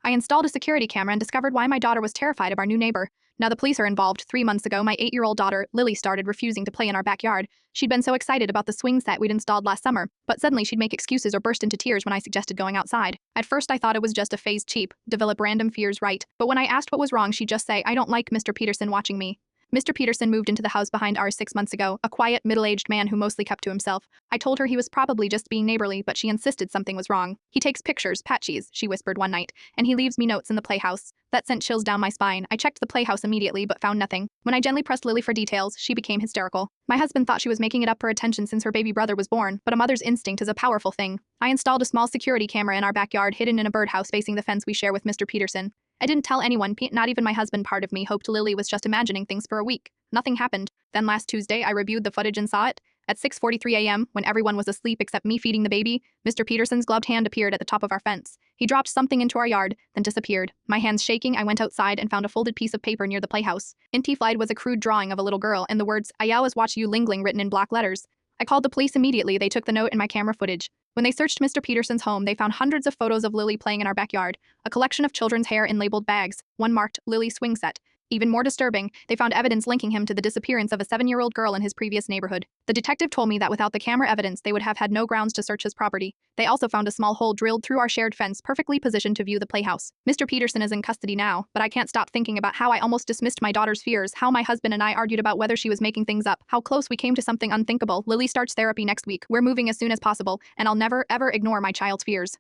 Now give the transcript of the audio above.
I installed a security camera and discovered why my daughter was terrified of our new neighbor. Now the police are involved. 3 months ago, my 8-year-old daughter, Lily, started refusing to play in our backyard. She'd been so excited about the swing set we'd installed last summer, but suddenly she'd make excuses or burst into tears when I suggested going outside. At first I thought it was just a phase cheap, develop random fears, right? But when I asked what was wrong, she'd just say, "I don't like Mr. Peterson watching me." Mr. Peterson moved into the house behind ours 6 months ago, a quiet, middle-aged man who mostly kept to himself. I told her he was probably just being neighborly, but she insisted something was wrong. "He takes pictures, patchies," she whispered one night, "and he leaves me notes in the playhouse." That sent chills down my spine. I checked the playhouse immediately, but found nothing. When I gently pressed Lily for details, she became hysterical. My husband thought she was making it up for attention since her baby brother was born, but a mother's instinct is a powerful thing. I installed a small security camera in our backyard hidden in a birdhouse facing the fence we share with Mr. Peterson. I didn't tell anyone, not even my husband. Part of me hoped Lily was just imagining things for a week. Nothing happened. Then last Tuesday, I reviewed the footage and saw it. At 6:43 a.m., when everyone was asleep except me feeding the baby, Mr. Peterson's gloved hand appeared at the top of our fence. He dropped something into our yard, then disappeared. My hands shaking, I went outside and found a folded piece of paper near the playhouse. In T-Flied was a crude drawing of a little girl and the words, "I always watch you Lingling," written in block letters. I called the police immediately. They took the note and my camera footage. When they searched Mr. Peterson's home, they found hundreds of photos of Lily playing in our backyard, a collection of children's hair in labeled bags, one marked Lily Swing Set. Even more disturbing, they found evidence linking him to the disappearance of a 7-year-old girl in his previous neighborhood. The detective told me that without the camera evidence, they would have had no grounds to search his property. They also found a small hole drilled through our shared fence, perfectly positioned to view the playhouse. Mr. Peterson is in custody now, but I can't stop thinking about how I almost dismissed my daughter's fears, how my husband and I argued about whether she was making things up, how close we came to something unthinkable. Lily starts therapy next week. We're moving as soon as possible, and I'll never, ever ignore my child's fears.